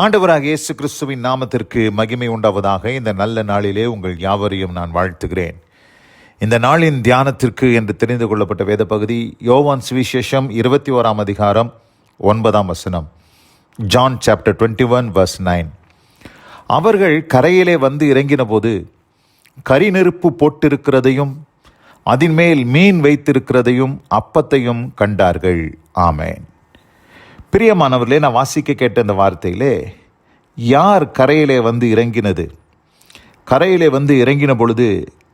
ஆண்டவராக இயேசு கிறிஸ்துவின் நாமத்திற்கு மகிமை உண்டாவதாக. இந்த நல்ல நாளிலே உங்கள் யாவரையும் நான் வாழ்த்துகிறேன். இந்த நாளின் தியானத்திற்கு என்று தெரிந்து கொள்ளப்பட்ட வேத பகுதி யோவான் சுவிசேஷம் 21 அதிகாரம் 9 ஜான் சாப்டர் 21 verse 9. அவர்கள் கரையிலே வந்து இறங்கின போது கரி நெருப்பு போட்டிருக்கிறதையும் அதன் மேல் மீன் வைத்திருக்கிறதையும் அப்பத்தையும் கண்டார்கள். ஆமென். பிரியமானவர்களே, நான் வாசிக்க கேட்ட இந்த வார்த்தையிலே யார் கரையிலே வந்து இறங்கினது? கரையிலே வந்து இறங்கின பொழுது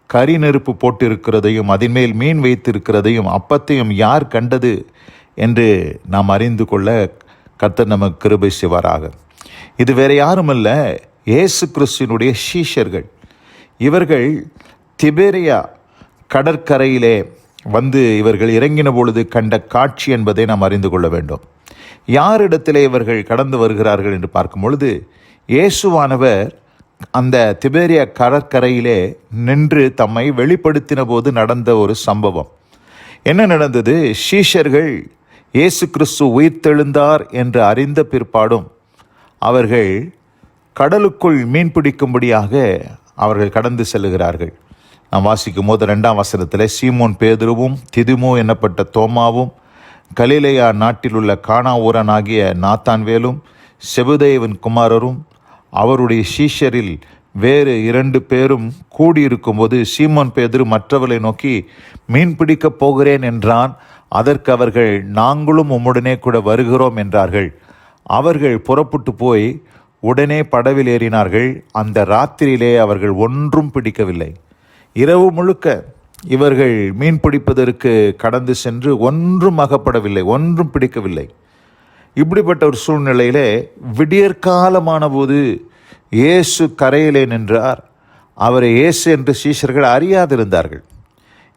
கரி நெருப்பு போட்டிருக்கிறதையும் அதன் மேல் மீன் வைத்திருக்கிறதையும் அப்பத்தையும் யார் கண்டது என்று நாம் அறிந்து கொள்ள கர்த்தர் நமக்கு கிருபை செய்வாராக. இது வேற யாருமல்ல, இயேசு கிறிஸ்துவினுடைய சீஷர்கள். இவர்கள் திபேரியா கடற்கரையிலே வந்து இவர்கள் இறங்கின பொழுது கண்ட காட்சி என்பதை நாம் அறிந்து கொள்ள வேண்டும். யாரிடத்திலே இவர்கள் கடந்து வருகிறார்கள் என்று பார்க்கும் பொழுது, இயேசுவானவர் அந்த திபேரியா கடற்கரையிலே நின்று தம்மை வெளிப்படுத்தின போது நடந்த ஒரு சம்பவம். என்ன நடந்தது? சீஷர்கள் இயேசு கிறிஸ்து உயிர்த்தெழுந்தார் என்று அறிந்த பிற்பாடும் அவர்கள் கடலுக்குள் மீன் பிடிக்கும்படியாக அவர்கள் கடந்து செல்லுகிறார்கள். நாம் வாசிக்கும் போது 2ஆம் வசனத்தில் சீமோன் பேதுருவும் திதுமு என்னப்பட்ட தோமாவும் கலிலேயா நாட்டில் உள்ள கானா ஊரனாகிய நாத்தான்வேலும் செபுதேவின் குமாரரும் அவருடைய சீஷரில் வேறு 2 பேரும் கூடியிருக்கும்போது சீமோன் பேதுரு மற்றவர்களை நோக்கி, மீன் பிடிக்கப் போகிறேன் என்றான். அதற்கு அவர்கள், நாங்களும் உம்முடனே கூட வருகிறோம் என்றார்கள். அவர்கள் புறப்பட்டு போய் உடனே படவில் ஏறினார்கள். அந்த ராத்திரியிலே அவர்கள் ஒன்றும் பிடிக்கவில்லை. இரவு முழுக்க இவர்கள் மீன் பிடிப்பதற்கு கடந்து சென்று ஒன்றும் அகப்படவில்லை, ஒன்றும் பிடிக்கவில்லை. இப்படிப்பட்ட ஒரு சூழ்நிலையிலே விடியற்காலமான போது இயேசு கரையிலே நின்றார். அவரை இயேசு என்று சீஷர்கள் அறியாதிருந்தார்கள்.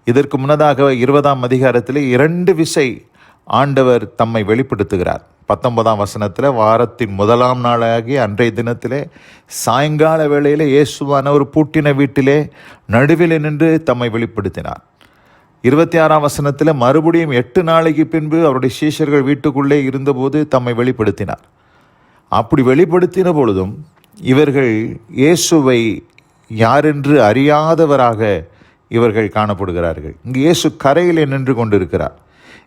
இதற்கு முன்னதாக 20ஆம் அதிகாரத்தில் 2 விசை ஆண்டவர் தம்மை வெளிப்படுத்துகிறார். 19ஆம் வசனத்தில் வாரத்தின் 1ஆம் நாளாகிய அன்றைய தினத்திலே சாயங்கால வேளையிலே இயேசுவான ஒரு பூட்டின வீட்டிலே நடுவில் நின்று தம்மை வெளிப்படுத்தினார். 26ஆம் வசனத்தில் மறுபடியும் 8 நாளைக்கு பின்பு அவருடைய சீஷர்கள் வீட்டுக்குள்ளே இருந்தபோது தம்மை வெளிப்படுத்தினார். அப்படி வெளிப்படுத்தின பொழுதும் இவர்கள் இயேசுவை யாரென்று அறியாதவராக இவர்கள் காணப்படுகிறார்கள். இங்கு இயேசு கரையிலே நின்று கொண்டிருக்கிறார்.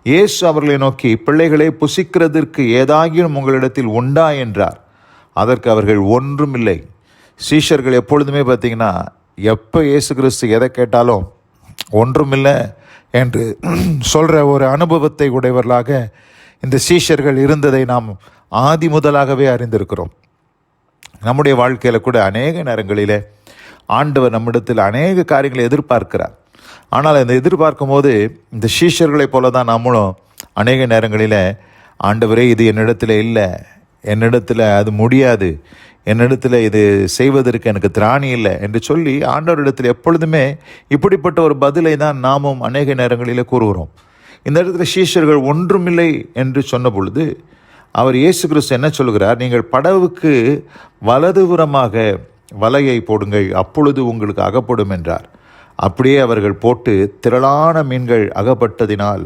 இயேசு அவர்களை நோக்கி, பிள்ளைகளை புசிக்கிறதற்கு ஏதாகிலும் உங்களிடத்தில் உண்டா என்றார். அதற்கு அவர்கள், ஒன்றும் இல்லை. சீஷர்கள் எப்பொழுதுமே பார்த்திங்கன்னா, எப்போ இயேசு கிறிஸ்து எதை கேட்டாலும் ஒன்றுமில்லை என்று சொல்கிற ஒரு அனுபவத்தை உடையவர்களாக இந்த சீஷர்கள் இருந்ததை நாம் ஆதி முதலாகவே அறிந்திருக்கிறோம். நம்முடைய வாழ்க்கையில் கூட அநேக நேரங்களிலே ஆண்டவர் நம்மிடத்தில் அநேக காரியங்களை எதிர்பார்க்கிறார். ஆனால் இந்த எதிர்பார்க்கும் போது இந்த சீஷர்களைப் போல தான் நம்மளும் அநேக நேரங்களில், ஆண்டவரே இது என்னிடத்தில் இல்லை, என்னிடத்தில் அது முடியாது, என்னிடத்தில் இது செய்வதற்கு எனக்கு திராணி இல்லை என்று சொல்லி ஆண்டவரிடத்தில் எப்பொழுதுமே இப்படிப்பட்ட ஒரு பதிலை தான் நாமும் அநேக நேரங்களில் கூறுகிறோம். இந்த இடத்துல சீஷர்கள் ஒன்றுமில்லை என்று சொன்ன பொழுது அவர் இயேசு கிறிஸ்து என்ன சொல்கிறார்? நீங்கள் படவுக்கு வலதுபுறமாக வலையை போடுங்கள், அப்பொழுது உங்களுக்கு அகப்படும் என்றார். அப்படியே அவர்கள் போட்டு திரளான மீன்கள் அகப்பட்டதினால்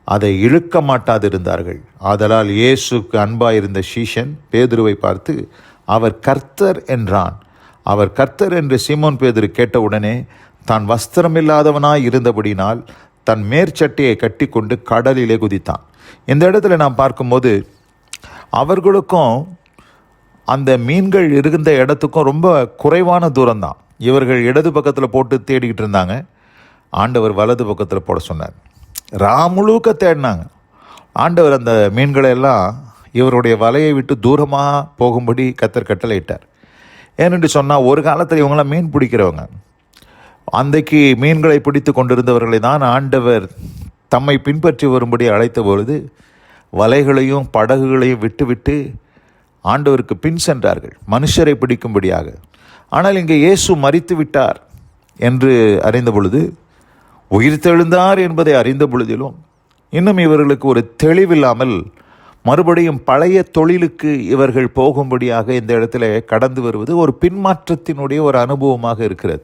அதை இழுக்க மாட்டாதிருந்தார்கள். ஆதலால் இயேசுக்கு அன்பாயிருந்த சீஷன் பேதுருவை பார்த்து, அவர் கர்த்தர் என்றான். அவர் கர்த்தர் என்று சீமோன் பேதுரு கேட்டவுடனே தான் வஸ்திரமில்லாதவனாய் இருந்தபடினால் தன் மேற்சட்டையை கட்டி கொண்டு கடலிலே குதித்தான். இந்த இடத்துல நாம் பார்க்கும்போது அவர்களுக்கும் அந்த மீன்கள் இருந்த இடத்துக்கும் ரொம்ப குறைவான தூரம்தான். இவர்கள் இடது பக்கத்தில் போட்டு தேடிக்கிட்டு இருந்தாங்க. ஆண்டவர் வலது பக்கத்தில் போட சொன்னார். முழுக்க தேடினாங்க. ஆண்டவர் அந்த மீன்களை எல்லாம் இவருடைய வலையை விட்டு தூரமாக போகும்படி கர்த்தர் கட்டளையிட்டார். ஏனென்று சொன்னால், ஒரு காலத்தில் இவங்களாம் மீன் பிடிக்கிறவங்க. அன்றைக்கு மீன்களை பிடித்து கொண்டிருந்தவர்களை தான் ஆண்டவர் தம்மை பின்பற்றி வரும்படி அழைத்த பொழுது வலைகளையும் படகுகளையும் விட்டுவிட்டு ஆண்டவருக்கு பின் சென்றார்கள், மனுஷரை பிடிக்கும்படியாக. ஆனால் இங்கே இயேசு மரித்து விட்டார் என்று அறிந்த பொழுது, உயிர்த்தெழுந்தார் என்பதை அறிந்த பொழுதிலும் இன்னும் இவர்களுக்கு ஒரு தெளிவில்லாமல் மறுபடியும் பழைய தொழிலுக்கு இவர்கள் போகும்படியாக இந்த இடத்துல கடந்து வருவது ஒரு பின்மாற்றத்தினுடைய ஒரு அனுபவமாக இருக்கிறது.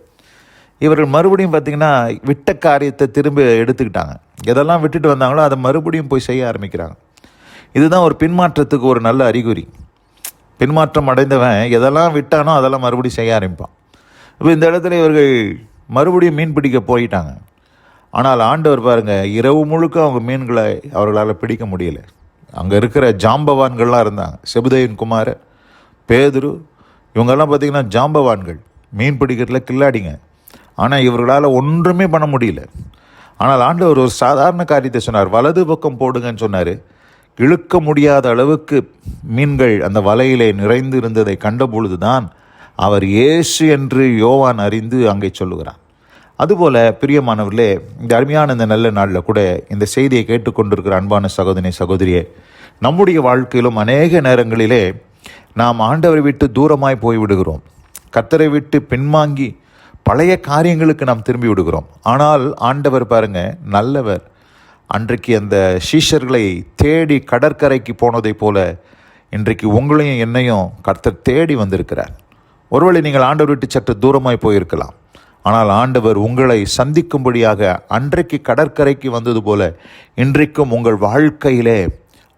இவர்கள் மறுபடியும் பார்த்திங்கன்னா விட்ட காரியத்தை திரும்ப எடுத்துக்கிட்டாங்க. எதெல்லாம் விட்டுட்டு வந்தாங்களோ அதை மறுபடியும் போய் செய்ய ஆரம்பிக்கிறாங்க. இதுதான் ஒரு பின்மாற்றத்துக்கு ஒரு நல்ல அறிகுறி. பின்மாற்றம் அடைந்தவன் எதெல்லாம் விட்டானோ அதெல்லாம் மறுபடியும் செய்ய ஆரம்பிப்பான். இப்போ இந்த இடத்துல இவர்கள் மறுபடியும் மீன் பிடிக்க போயிட்டாங்க. ஆனால் ஆண்டவர் பாருங்கள், இரவு முழுக்க அவங்க மீன்களை அவர்களால் பிடிக்க முடியல. அங்கே இருக்கிற ஜாம்பவான்கள்லாம் இருந்தாங்க. செபுதேயின் குமாரர், பேதுரு, இவங்கெல்லாம் பார்த்திங்கன்னா ஜாம்பவான்கள், மீன் பிடிக்கிறதுல கில்லாடிங்க. ஆனால் இவர்களால் ஒன்றுமே பண்ண முடியல. ஆனால் ஆண்டவர் ஒரு சாதாரண காரியத்தை சொன்னார். வலது பக்கம் போடுங்கன்னு சொன்னார். இழுக்க முடியாத அளவுக்கு மீன்கள் அந்த வலையிலே நிறைந்து இருந்ததை கண்டபொழுது தான் அவர் இயேசு என்று யோவான் அறிந்து அங்கே சொல்லுகிறான். அதுபோல் பிரியமானவர்களே, இந்த அருமையான இந்த நல்ல நாளில் கூட இந்த செய்தியை கேட்டுக்கொண்டிருக்கிற அன்பான சகோதரி சகோதரியே, நம்முடைய வாழ்க்கையிலும் அநேக நேரங்களிலே நாம் ஆண்டவரை விட்டு தூரமாய் போய்விடுகிறோம். கர்த்தரை விட்டு பின்வாங்கி பழைய காரியங்களுக்கு நாம் திரும்பி விடுகிறோம். ஆனால் ஆண்டவர் பாருங்க நல்லவர். அன்றைக்கு அந்த சீஷர்களை தேடி கடற்கரைக்கு போனதை போல இன்றைக்கு உங்களையும் என்னையும் கர்த்தர் தேடி வந்திருக்கிறார். ஒருவேளை நீங்கள் ஆண்டவர் விட்டு சற்று தூரமாய் போயிருக்கலாம். ஆனால் ஆண்டவர் உங்களை சந்திக்கும்படியாக அன்றைக்கு கடற்கரைக்கு வந்தது போல இன்றைக்கும் உங்கள் வாழ்க்கையிலே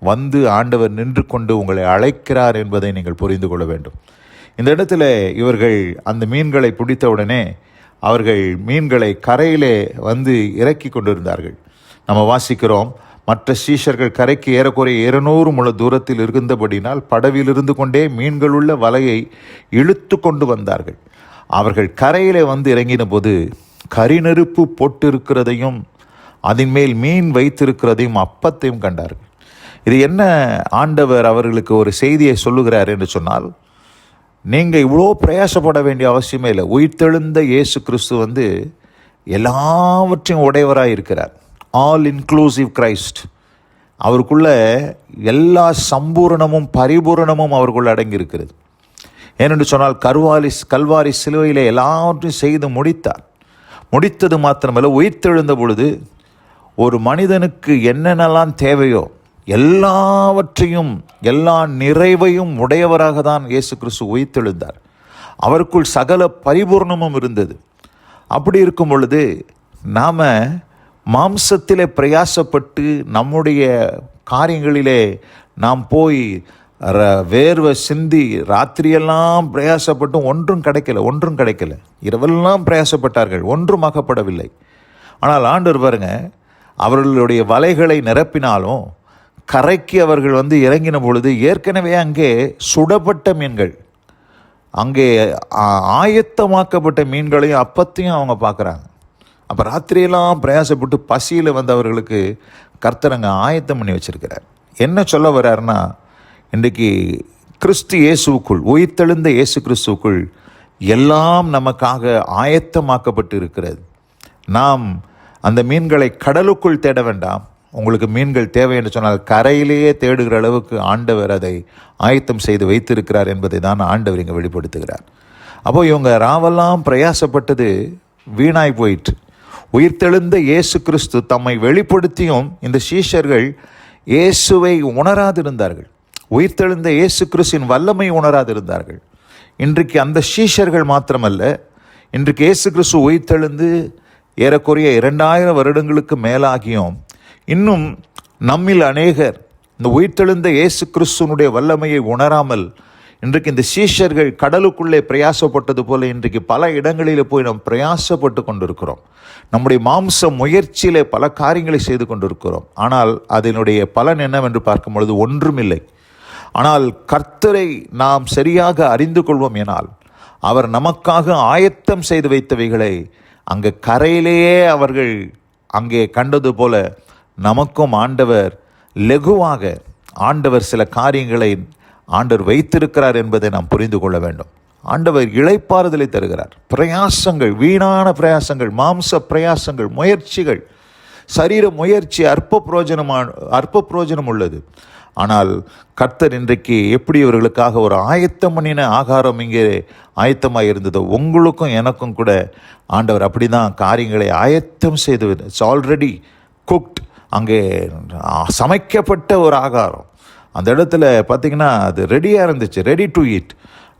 வந்து ஆண்டவர் நின்று கொண்டு உங்களை அழைக்கிறார் என்பதை நீங்கள் புரிந்து கொள்ள வேண்டும். இந்த இடத்துல இவர்கள் அந்த மீன்களை பிடித்தவுடனே அவர்கள் மீன்களை கரையிலே வந்து இறக்கி கொண்டிருந்தார்கள். நம்ம வாசிக்கிறோம், மற்ற சீஷர்கள் கரைக்கு ஏறக்குறைய 200 முழ தூரத்தில் இருந்தபடினால் படவிலிருந்து கொண்டே மீன்களுள்ள வலையை இழுத்து கொண்டு வந்தார்கள். அவர்கள் கரையிலே வந்து இறங்கின போது கரிநெருப்பு போட்டிருக்கிறதையும் அதன் மேல் மீன் வைத்திருக்கிறதையும் அப்பத்தையும் கண்டார்கள். இது என்ன ஆண்டவர் அவர்களுக்கு ஒரு செய்தியை சொல்லுகிறார் என்று சொன்னால், நீங்கள் இவ்வளோ பிரயாசப்பட வேண்டிய அவசியமே இல்லை. உயிர்த்தெழுந்த இயேசு கிறிஸ்து எல்லாவற்றையும் உடையவராக இருக்கிறார். All inclusive Christ. அவருக்குள்ள எல்லா சம்பூரணமும் பரிபூரணமும் அவருக்குள்ள அடங்கி இருக்கிறது. ஏனென்று சொன்னால் கல்வாரி சிலுவையிலே எல்லாவற்றையும் செய்து முடித்தார். முடித்தது மாத்திரமல்ல, உயிர்த்தெழுந்த பொழுது ஒரு மனிதனுக்கு என்னென்னலாம் தேவையோ எல்லாவற்றையும் எல்லா நிறைவையும் உடையவராக தான் இயேசு கிறிஸ்து உயிர்த்தெழுந்தார். அவருக்குள் சகல பரிபூர்ணமும் இருந்தது. அப்படி இருக்கும் பொழுது நாம் மாம்சத்திலே பிரயாசப்பட்டு நம்முடைய காரியங்களிலே நாம் போய் வேர்வை சிந்தி ராத்திரியெல்லாம் பிரயாசப்பட்டும் ஒன்றும் கிடைக்கல. இரவெல்லாம் பிரயாசப்பட்டார்கள், ஒன்றும் ஆக்கப்படவில்லை. ஆனால் ஆண்டவர் பாருங்க, அவர்களுடைய வலைகளை நிரப்பினாலும் கரைக்கு அவர்கள் வந்து இறங்கின பொழுது ஏற்கனவே அங்கே சுடப்பட்ட மீன்கள், அங்கே ஆயத்தமாக்கப்பட்ட மீன்களையும் அப்பத்தையும் அவங்க பார்க்குறாங்க. அப்போ ராத்திரியெல்லாம் பிரயாசப்பட்டு பசியில் வந்தவர்களுக்கு கர்த்தரங்க ஆயத்தம் பண்ணி வச்சிருக்கிறார். என்ன சொல்ல வர்றாருன்னா, இன்றைக்கு கிறிஸ்து இயேசுக்குள், உயிர்த்தெழுந்த இயேசு கிறிஸ்துக்குள் எல்லாம் நமக்காக ஆயத்தமாக்கப்பட்டு இருக்கிறது. நாம் அந்த மீன்களை கடலுக்குள் தேட வேண்டாம். உங்களுக்கு மீன்கள் தேவை என்று சொன்னால் கரையிலேயே தேடுகிற அளவுக்கு ஆண்டவர் அதை ஆயத்தம் செய்து வைத்திருக்கிறார் என்பதை தான் ஆண்டவர் இங்கே வெளிப்படுத்துகிறார். அப்போது இவங்க ராவெல்லாம் பிரயாசப்பட்டது வீணாய் போயிற்று. உயிர்த்தெழுந்த இயேசு கிறிஸ்து தம்மை வெளிப்படுத்தியும் இந்த சீஷர்கள் இயேசுவை உணராதிருந்தார்கள். உயிர்த்தெழுந்த இயேசு கிறிஸ்துவின் வல்லமை உணராதிருந்தார்கள். இன்றைக்கு அந்த சீஷர்கள் மாத்திரமல்ல, இன்றைக்கு இயேசு கிறிஸ்து உயிர்த்தெழுந்து ஏறக்குறைய 2000 வருடங்களுக்கு மேலாகியும் இன்னும் நம்மில் அநேகர் இந்த உயிர்த்தெழுந்த இயேசு கிறிஸ்துவனுடைய வல்லமையை உணராமல் இன்றைக்கு இந்த சீஷர்கள் கடலுக்குள்ளே பிரயாசப்பட்டது போல இன்றைக்கு பல இடங்களில் போய் நாம் பிரயாசப்பட்டு கொண்டிருக்கிறோம். நம்முடைய மாம்ச முயற்சியிலே பல காரியங்களை செய்து கொண்டிருக்கிறோம். ஆனால் அதனுடைய பலன் என்னவென்று பார்க்கும் பொழுது ஒன்றுமில்லை. ஆனால் கர்த்தரை நாம் சரியாக அறிந்து கொள்வோம் எனால் அவர் நமக்காக ஆயத்தம் செய்து வைத்தவைகளை அங்கே கரையிலேயே அவர்கள் அங்கே கண்டது போல நமக்கும் ஆண்டவர் லெகுவாக ஆண்டவர் சில காரியங்களை ஆண்டவர் வைத்திருக்கிறார் என்பதை நாம் புரிந்து கொள்ள வேண்டும். ஆண்டவர் இளைப்பாறுதலை தருகிறார். பிரயாசங்கள், வீணான பிரயாசங்கள், மாம்ச பிரயாசங்கள், முயற்சிகள், சரீர முயற்சி அற்ப புரோஜனம் உள்ளது. ஆனால் கர்த்தர் இன்றைக்கு எப்படி இவர்களுக்காக ஒரு ஆயத்தம் பண்ணின ஆகாரம் இங்கே ஆயத்தமாக இருந்ததோ உங்களுக்கும் எனக்கும் கூட ஆண்டவர் அப்படி தான் காரியங்களை ஆயத்தம் செய்து, இட்ஸ் ஆல்ரெடி குக்ட். அங்கே சமைக்கப்பட்ட ஒரு ஆகாரம் அந்த இடத்துல பார்த்திங்கன்னா அது ரெடியாக இருந்துச்சு, ரெடி டு ஈட்.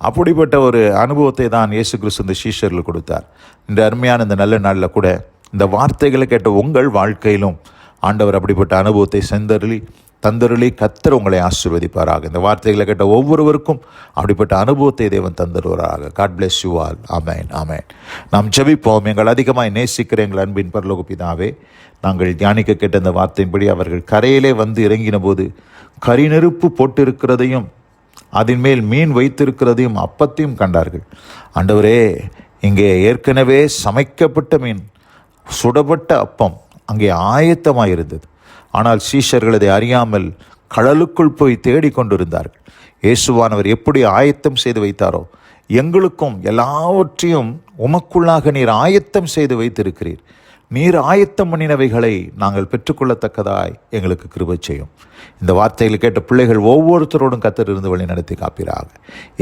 அப்படிப்பட்ட ஒரு அனுபவத்தை தான் இயேசு கிறிஸ்து இந்த சீஷர்களுக்கு கொடுத்தார். இந்த அருமையான இந்த நல்ல நாளில் கூட இந்த வார்த்தைகளை கேட்ட உங்கள் வாழ்க்கையிலும் ஆண்டவர் அப்படிப்பட்ட அனுபவத்தை செந்தருளி தந்தருளி கர்த்தர் உங்களை ஆசீர்வதிப்பாராக. இந்த வார்த்தைகளை கேட்ட ஒவ்வொருவருக்கும் அப்படிப்பட்ட அனுபவத்தை தேவன் தந்தருவாராக. God bless you all. ஆமேன், ஆமேன். நாம் ஜெபிப்போம். எங்கள் அதிகமாய் நேசிக்கிற எங்கள் அன்பின் பரலோக பிதாவே, நாங்கள் தியானிக்க கேட்ட இந்த வார்த்தையின்படி அவர்கள் கரையிலே வந்து இறங்கின போது கரிநெருப்பு போட்டிருக்கிறதையும் அதன் மேல் மீன் வைத்திருக்கிறதையும் அப்பத்தையும் கண்டார்கள். ஆண்டவரே, இங்கே ஏற்கனவே சமைக்கப்பட்ட மீன், சுடப்பட்ட அப்பம் அங்கே ஆயத்தமாக இருந்தது. ஆனால் சீஷர்கள் அதை அறியாமல் கடலுக்குள் போய் தேடிக்கொண்டிருந்தார்கள். இயேசுவானவர் எப்படி ஆயத்தம் செய்து வைத்தாரோ, எங்களுக்கும் எல்லாவற்றையும் உமக்குள்ளாக நீர் ஆயத்தம் செய்து வைத்திருக்கிறீர். நீர் ஆயத்தம் பண்ணினவைகளை நாங்கள் பெற்றுக்கொள்ளத்தக்கதாய் எங்களுக்கு கிருபை செய்யும். இந்த வார்த்தைகளை கேட்ட பிள்ளைகள் ஒவ்வொருத்தரோடும் கர்த்தர் இருந்து வழி நடத்தி காப்பீராக.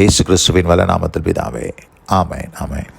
இயேசு கிறிஸ்துவின் வல்ல நாமத்தில் பிதாவே. ஆமென், ஆமென்.